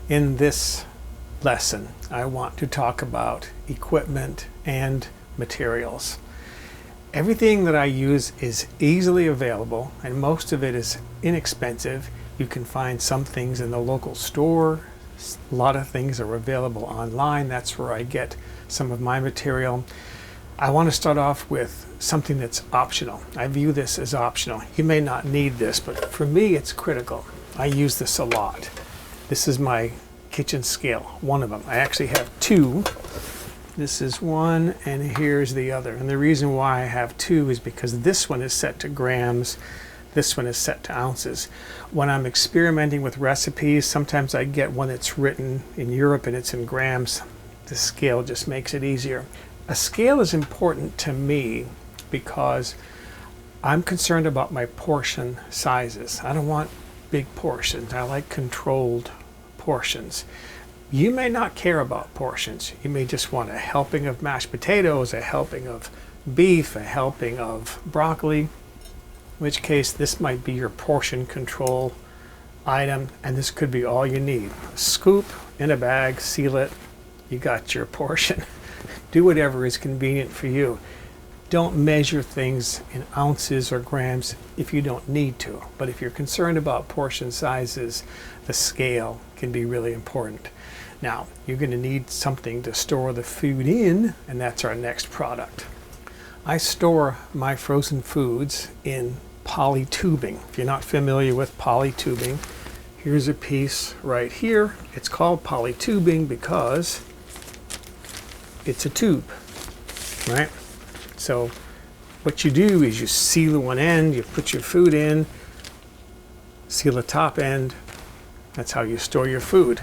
In this lesson, I want to talk about equipment and materials. Everything that I use is easily available, and most of it is inexpensive. You can find some things in the local store. A lot of things are available online. That's where I get some of my material. I want to start off with something that's optional. I view this as optional. You may not need this, but for me it's critical. I use this a lot. This is my kitchen scale, one of them. I actually have two. This is one and here's the other. And the reason why I have two is because this one is set to grams, this one is set to ounces. When I'm experimenting with recipes, sometimes I get one that's written in Europe and it's in grams. The scale just makes it easier. A scale is important to me because I'm concerned about my portion sizes. I don't want big portions. I like controlled portions. You may not care about portions. You may just want a helping of mashed potatoes, a helping of beef, a helping of broccoli, in which case this might be your portion control item, and this could be all you need. A scoop in a bag, seal it, you got your portion. Do whatever is convenient for you. Don't measure things in ounces or grams if you don't need to. But if you're concerned about portion sizes, the scale can be really important. Now, you're going to need something to store the food in, and that's our next product. I store my frozen foods in polytubing. If you're not familiar with polytubing, here's a piece right here. It's called polytubing because it's a tube, right? So what you do is you seal one end, you put your food in, seal the top end. That's how you store your food.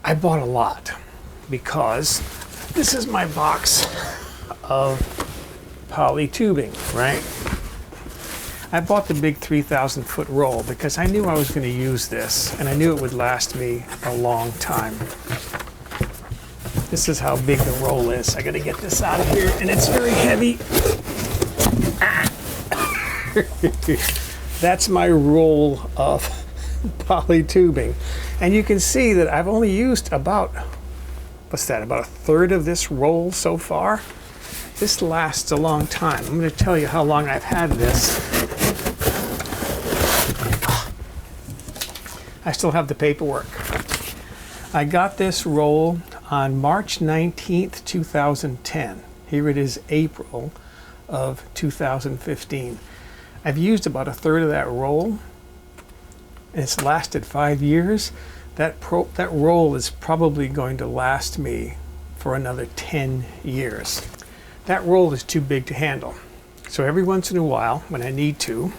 I bought a lot because this is my box of polytubing, right? I bought the big 3,000 foot roll because I knew I was going to use this and I knew it would last me a long time. This is how big the roll is. I got to get this out of here, and it's very heavy. That's my roll of polytubing. And you can see that I've only used about, about a third of this roll so far. This lasts a long time. I'm going to tell you how long I've had this. I still have the paperwork. I got this roll on March 19th, 2010. Here it is April of 2015. I've used about a third of that roll. It's lasted 5 years. That roll is probably going to last me for another 10 years. That roll is too big to handle. So every once in a while, when I need to,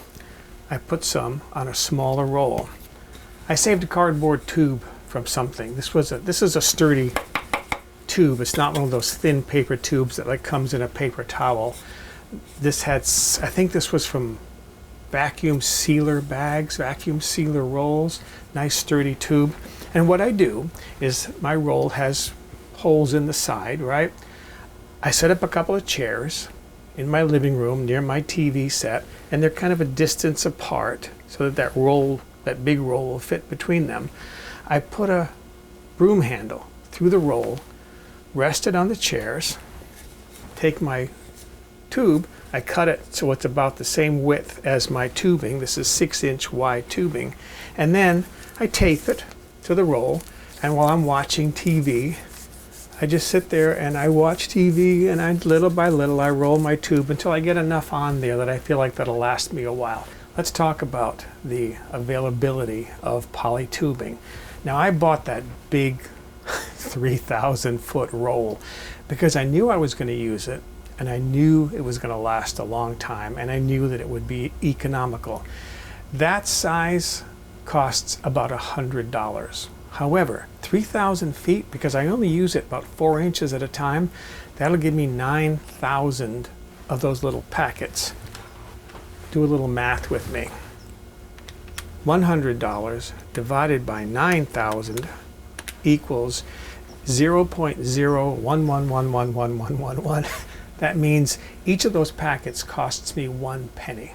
I put some on a smaller roll. I saved a cardboard tube from something. This is a sturdy tube. It's not one of those thin paper tubes that like comes in a paper towel. This had, I think this was from vacuum sealer bags, vacuum sealer rolls, nice sturdy tube. And what I do is my roll has holes in the side, right? I set up a couple of chairs in my living room near my TV set, and they're kind of a distance apart so that that big roll will fit between them. I put a broom handle through the roll, rest it on the chairs, take my tube, I cut it so it's about the same width as my tubing. This is 6-inch wide tubing. And then I tape it to the roll, and while I'm watching TV, I just sit there and I watch TV, and little by little I roll my tube until I get enough on there that I feel like that'll last me a while. Let's talk about the availability of polytubing. Now, I bought that big 3,000 foot roll because I knew I was going to use it, and I knew it was going to last a long time, and I knew that it would be economical. That size costs about $100. However, 3,000 feet, because I only use it about 4 inches at a time, that'll give me 9,000 of those little packets. Do a little math with me. $100 divided by 9,000 equals 0.011111111. That means each of those packets costs me 1 penny.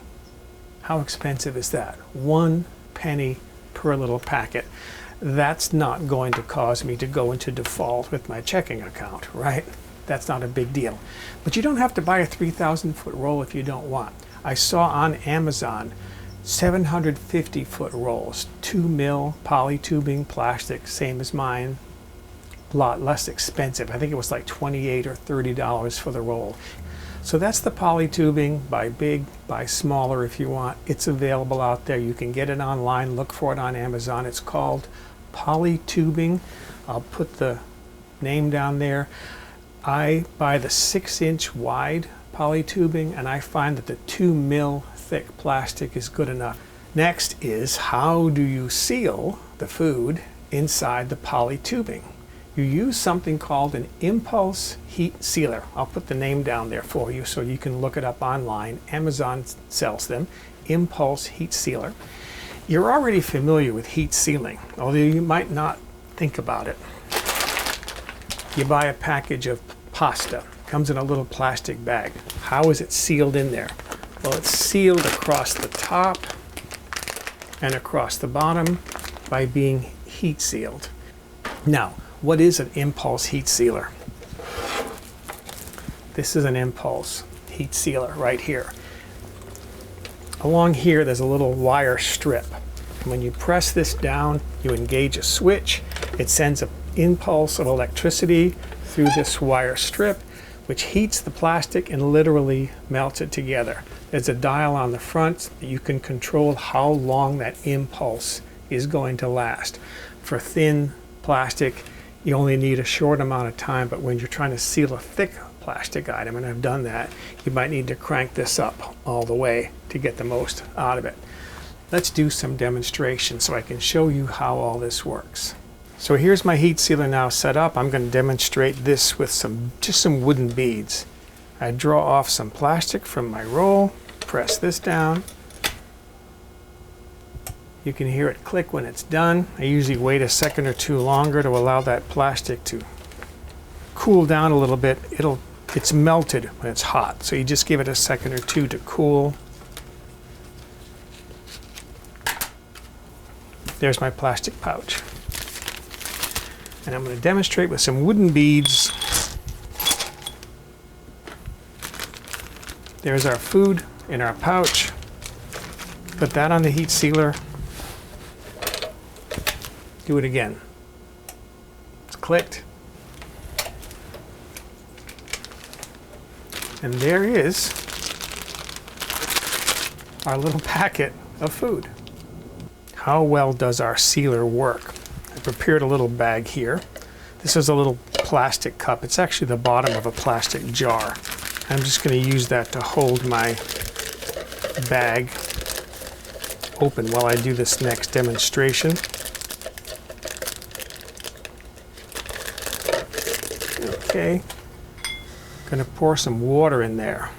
How expensive is that? 1 penny per per little packet. That's not going to cause me to go into default with my checking account, right? That's not a big deal. But you don't have to buy a 3,000-foot roll if you don't want. I saw on Amazon 750-foot rolls, 2 mil polytubing plastic, same as mine, a lot less expensive. I think it was like $28 or $30 for the roll. So that's the polytubing, buy big, buy smaller if you want. It's available out there. You can get it online, look for it on Amazon. It's called polytubing. I'll put the name down there. I buy the 6-inch wide polytubing, and I find that the 2 mil thick plastic is good enough. Next is, how do you seal the food inside the polytubing? You use something called an impulse heat sealer. I'll put the name down there for you so you can look it up online. Amazon sells them. Impulse heat sealer. You're already familiar with heat sealing, although you might not think about it. You buy a package of pasta. It comes in a little plastic bag. How is it sealed in there? Well, it's sealed across the top and across the bottom by being heat sealed. Now, what is an impulse heat sealer? This is an impulse heat sealer right here. Along here, there's a little wire strip. When you press this down, you engage a switch. It sends an impulse of electricity through this wire strip, which heats the plastic and literally melts it together. There's a dial on the front that you can control how long that impulse is going to last. For thin plastic, you only need a short amount of time, but when you're trying to seal a thick plastic item, and I've done that, you might need to crank this up all the way to get the most out of it. Let's do some demonstration so I can show you how all this works. So here's my heat sealer now set up. I'm going to demonstrate this with just some wooden beads. I draw off some plastic from my roll, press this down. You can hear it click when it's done. I usually wait a second or two longer to allow that plastic to cool down a little bit. It's melted when it's hot, so you just give it a second or two to cool. There's my plastic pouch. And I'm going to demonstrate with some wooden beads. There's our food in our pouch. Put that on the heat sealer. Do it again. It's clicked. And there is our little packet of food. How well does our sealer work? I prepared a little bag here. This is a little plastic cup. It's actually the bottom of a plastic jar. I'm just going to use that to hold my bag open while I do this next demonstration. Okay, going to pour some water in there.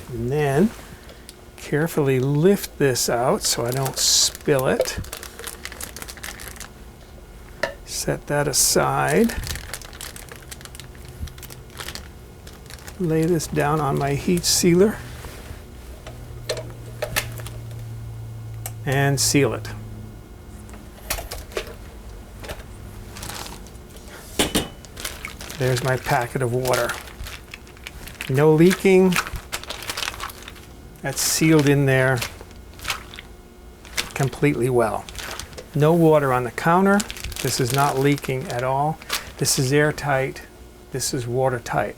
And then carefully lift this out so I don't spill it. Set that aside. Lay this down on my heat sealer and seal it. There's my packet of water. No leaking. That's sealed in there completely well. No water on the counter. This is not leaking at all. This is airtight. This is watertight.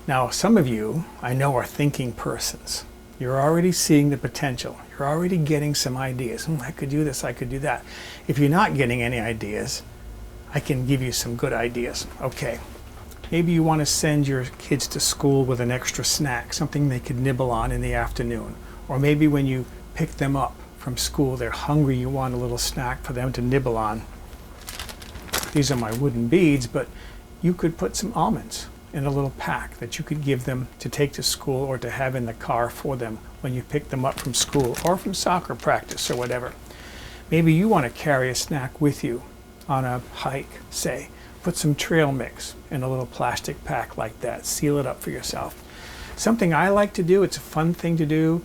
Now, some of you, I know, are thinking persons. You're already seeing the potential. You're already getting some ideas. I could do this, I could do that. If you're not getting any ideas, I can give you some good ideas. Okay. Maybe you want to send your kids to school with an extra snack, something they could nibble on in the afternoon. Or maybe when you pick them up from school, they're hungry, you want a little snack for them to nibble on. These are my wooden beads, but you could put some almonds in a little pack that you could give them to take to school or to have in the car for them when you pick them up from school or from soccer practice or whatever. Maybe you want to carry a snack with you on a hike, say. Put some trail mix in a little plastic pack like that. Seal it up for yourself. Something I like to do, it's a fun thing to do.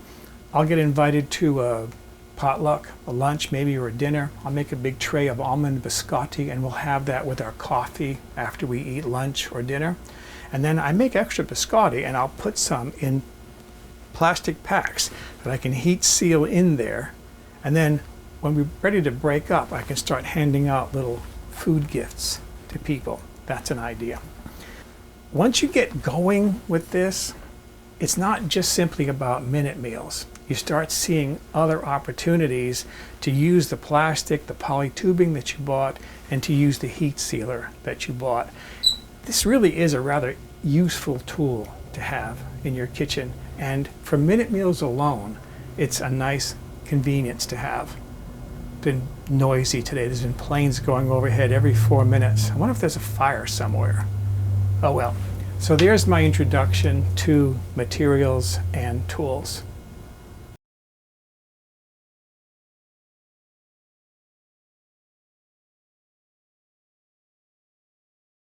I'll get invited to a potluck, a lunch maybe, or a dinner. I'll make a big tray of almond biscotti, and we'll have that with our coffee after we eat lunch or dinner. And then I make extra biscotti, and I'll put some in plastic packs that I can heat seal in there. And then when we're ready to break up, I can start handing out little food gifts to people. That's an idea. Once you get going with this, it's not just simply about minute meals. You start seeing other opportunities to use the plastic, the poly tubing that you bought, and to use the heat sealer that you bought. This really is a rather useful tool to have in your kitchen, and for minute meals alone, it's a nice convenience to have. It's been noisy today. There's been planes going overhead every 4 minutes. I wonder if there's a fire somewhere. Oh well. So there's my introduction to materials and tools.